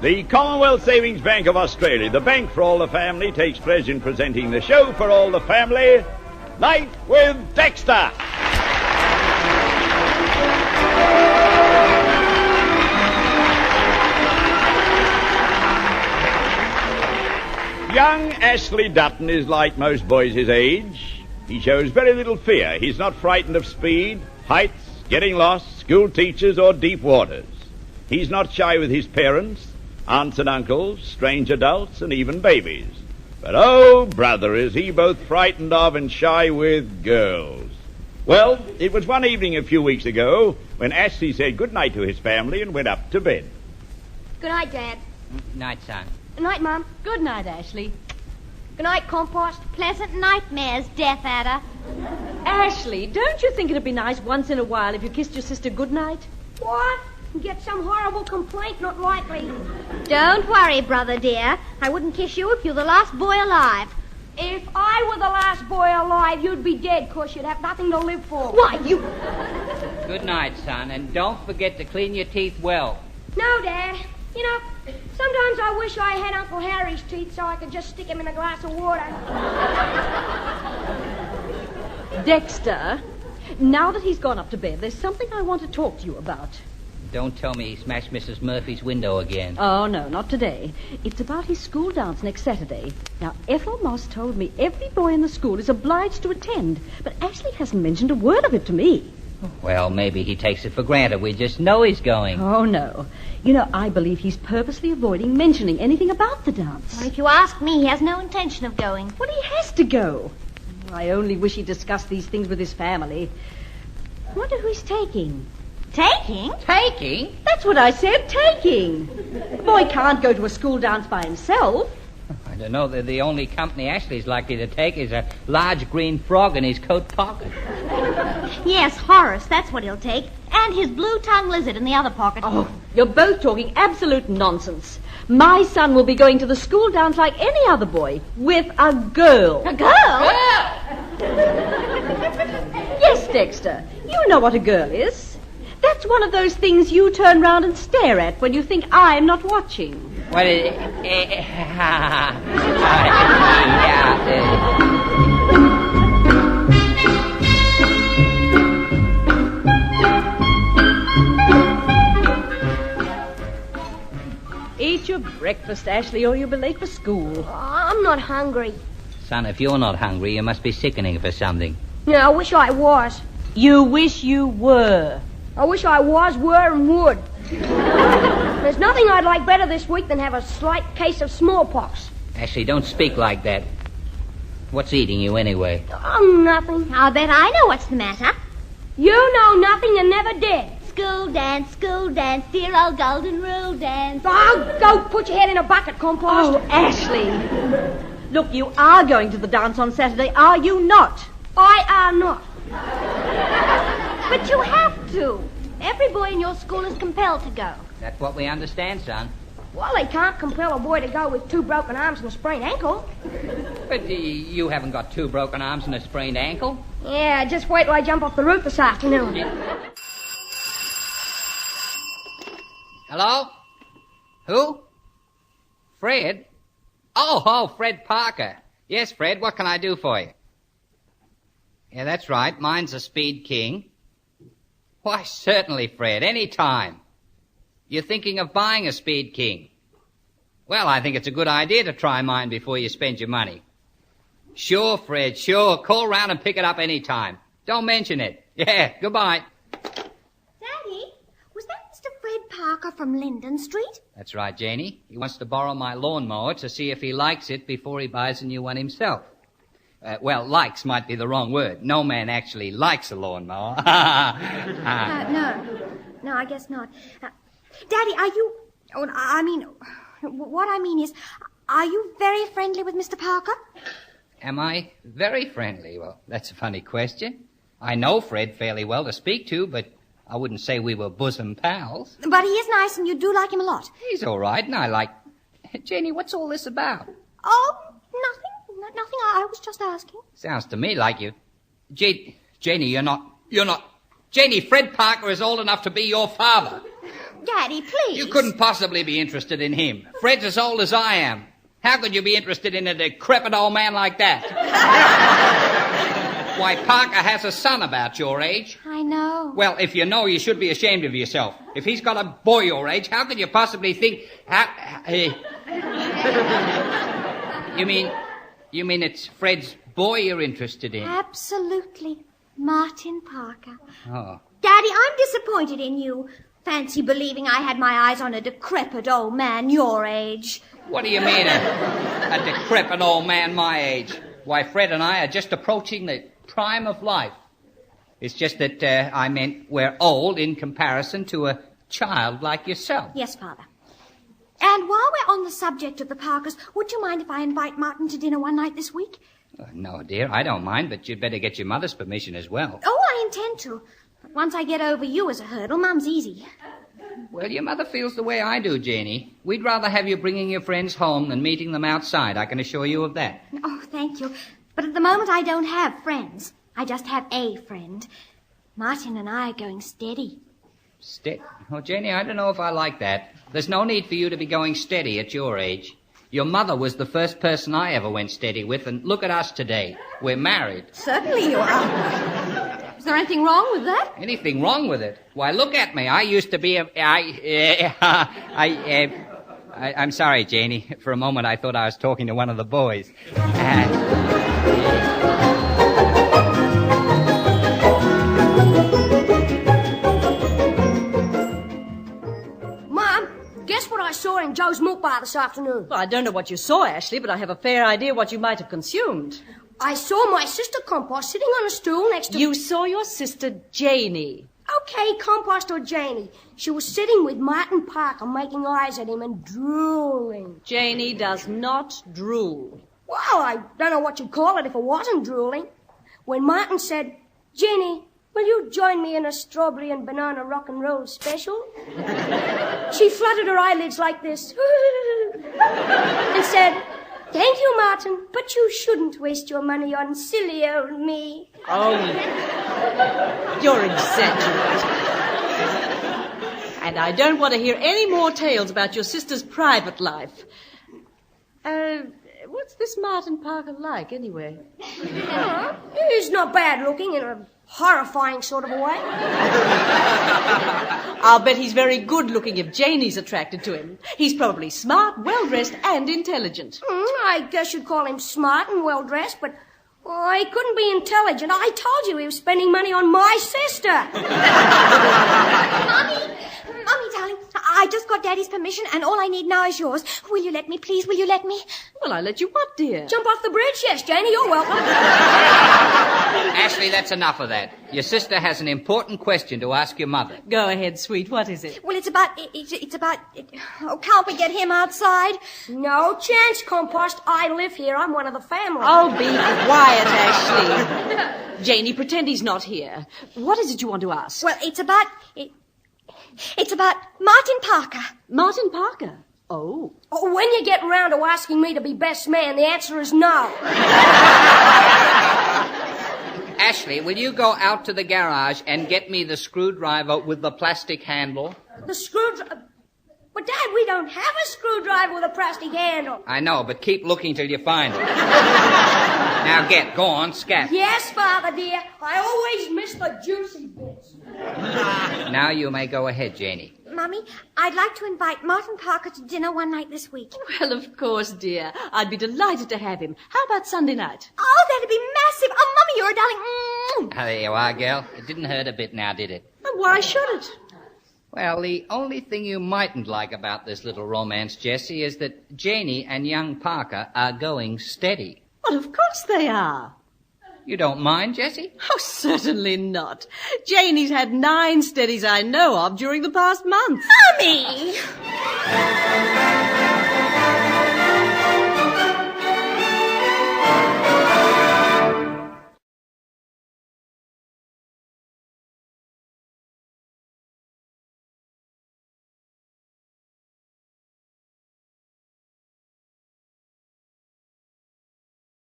The Commonwealth Savings Bank of Australia, the bank for all the family, takes pleasure in presenting the show for all the family, Night with Dexter. Young Ashleigh Dutton is like most boys his age. He shows very little fear. He's not frightened of speed, heights, getting lost, school teachers, or deep waters. He's not shy with his parents, aunts and uncles, strange adults, and even babies. But, oh, brother, is he both frightened of and shy with girls. Well, it was one evening a few weeks ago when Ashleigh said goodnight to his family and went up to bed. Good night, Dad. Night, son. Good night, Mum. Good night, Ashleigh. Good night, Compost. Pleasant nightmares, Death Adder. Ashleigh, don't you think it'd be nice once in a while if you kissed your sister goodnight? What? Get some horrible complaint? Not likely. Don't worry, brother dear. I wouldn't kiss you if you're the last boy alive. If I were the last boy alive, you'd be dead, 'cause you'd have nothing to live for. Why, you... Good night, son, and don't forget to clean your teeth well. No, Dad. You know, sometimes I wish I had Uncle Harry's teeth so I could just stick him in a glass of water. Dexter, now that he's gone up to bed, there's something I want to talk to you about. Don't tell me he smashed Mrs. Murphy's window again. Oh, no, not today. It's about his school dance next Saturday. Now, Ethel Moss told me every boy in the school is obliged to attend, but Ashleigh hasn't mentioned a word of it to me. Well, maybe he takes it for granted. We just know he's going. Oh, no. You know, I believe he's purposely avoiding mentioning anything about the dance. Well, if you ask me, he has no intention of going. Well, he has to go. I only wish he'd discussed these things with his family. I wonder who he's taking. Taking? Taking? That's what I said, taking. The boy can't go to a school dance by himself. I don't know. The only company Ashleigh's likely to take is a large green frog in his coat pocket. Yes, Horace, that's what he'll take. And his blue-tongued lizard in the other pocket. Oh, you're both talking absolute nonsense. My son will be going to the school dance like any other boy, with a girl. A girl? Yes, Dexter. You know what a girl is. That's one of those things you turn round and stare at when you think I'm not watching. Well, Eat your breakfast, Ashleigh, or you'll be late for school. I'm not hungry. Son, if you're not hungry, you must be sickening for something. Yeah, I wish I was. You wish you were. I wish I was, were, and would. There's nothing I'd like better this week than have a slight case of smallpox. Ashleigh, don't speak like that. What's eating you anyway? Oh, nothing. I'll bet I know what's the matter. You know nothing and never did. School dance, dear old golden rule dance. Oh, go put your head in a bucket, Compost. Oh, Ashleigh. Look, you are going to the dance on Saturday, are you not? I am not. But you have to. Every boy in your school is compelled to go. That's what we understand, son. Well, they can't compel a boy to go with 2 broken arms and a sprained ankle. But you haven't got 2 broken arms and a sprained ankle. Yeah, just wait till I jump off the roof this afternoon. Hello? Who? Fred? Oh, Fred Parker. Yes, Fred, what can I do for you? Yeah, that's right. Mine's a Speed King. Why, certainly, Fred, any time. You're thinking of buying a Speed King. Well, I think it's a good idea to try mine before you spend your money. Sure, Fred, sure. Call round and pick it up any time. Don't mention it. Yeah, goodbye. Daddy, was that Mr. Fred Parker from Linden Street? That's right, Janie. He wants to borrow my lawnmower to see if he likes it before he buys a new one himself. Well, likes might be the wrong word. No man actually likes a lawnmower. No, I guess not. Daddy, are you... what I mean is, are you very friendly with Mr. Parker? Am I very friendly? Well, that's a funny question. I know Fred fairly well to speak to, but I wouldn't say we were bosom pals. But he is nice and you do like him a lot. He's all right, and I like... Janie, what's all this about? Oh, nothing. Nothing. I was just asking. Sounds to me like you... Janie, you're not... Janie, Fred Parker is old enough to be your father. Daddy, please. You couldn't possibly be interested in him. Fred's as old as I am. How could you be interested in a decrepit old man like that? Why, Parker has a son about your age. I know. Well, if you know, you should be ashamed of yourself. If he's got a boy your age, how could you possibly think... You mean it's Fred's boy you're interested in? Absolutely. Martin Parker. Oh. Daddy, I'm disappointed in you. Fancy believing I had my eyes on a decrepit old man your age. What do you mean, a decrepit old man my age? Why, Fred and I are just approaching the prime of life. It's just that I meant we're old in comparison to a child like yourself. Yes, Father. And while we're on the subject of the Parkers, would you mind if I invite Martin to dinner one night this week? No, dear, I don't mind, but you'd better get your mother's permission as well. Oh, I intend to. But once I get over you as a hurdle, Mum's easy. Well, your mother feels the way I do, Janie. We'd rather have you bringing your friends home than meeting them outside, I can assure you of that. Oh, thank you. But at the moment I don't have friends. I just have a friend. Martin and I are going steady. Steady? Oh, Janie, I don't know if I like that. There's no need for you to be going steady at your age. Your mother was the first person I ever went steady with, and look at us today. We're married. Certainly you are. Is there anything wrong with that? Anything wrong with it? Why, look at me. I used to be I'm sorry, Janie. For a moment, I thought I was talking to one of the boys. Mom, guess what I saw in Joe's milk bar this afternoon? Well, I don't know what you saw, Ashleigh, but I have a fair idea what you might have consumed. I saw my sister Compost sitting on a stool next to... You saw your sister Janie. Okay, Compost or Janie. She was sitting with Martin Parker making eyes at him and drooling. Janie does not drool. Well, I don't know what you'd call it if it wasn't drooling. When Martin said, "Janie, will you join me in a strawberry and banana rock and roll special?" She fluttered her eyelids like this and said, "Thank you, Martin, but you shouldn't waste your money on silly old me." Oh, you're exaggerating. And I don't want to hear any more tales about your sister's private life. What's this Martin Parker like, anyway? He's not bad looking in a horrifying sort of a way. I'll bet he's very good looking if Janie's attracted to him. He's probably smart, well-dressed, and intelligent. I guess you'd call him smart and well-dressed, but he couldn't be intelligent. I told you he was spending money on my sister. Mommy, darling, I just got Daddy's permission, and all I need now is yours. Will you let me, please? Will you let me? Well, I'll let you what, dear? Jump off the bridge? Yes, Janie, you're welcome. Ashleigh, that's enough of that. Your sister has an important question to ask your mother. Go ahead, sweet. What is it? Well, it's about... Oh, can't we get him outside? No chance, Compost. I live here. I'm one of the family. Oh, be quiet, Ashleigh. Janie, pretend he's not here. What is it you want to ask? Well, it's about Martin Parker. Martin Parker? Oh. When you get around to asking me to be best man, the answer is no. Ashleigh, will you go out to the garage and get me the screwdriver with the plastic handle? The screwdriver? But, Dad, we don't have a screwdriver with a plastic handle. I know, but keep looking till you find it. Now go on, scat. Yes, Father, dear. I always miss the juicy bits. Now you may go ahead, Janie. Mummy, I'd like to invite Martin Parker to dinner one night this week. Well, of course, dear. I'd be delighted to have him. How about Sunday night? Oh, that'd be massive. Oh, Mummy, you're a darling. There you are, girl. It didn't hurt a bit now, did it? And why should it? Well, the only thing you mightn't like about this little romance, Jessie, is that Janie and young Parker are going steady. Well, of course they are. You don't mind, Jessie? Oh, certainly not. Janie's had 9 steadies I know of during the past month. Mummy!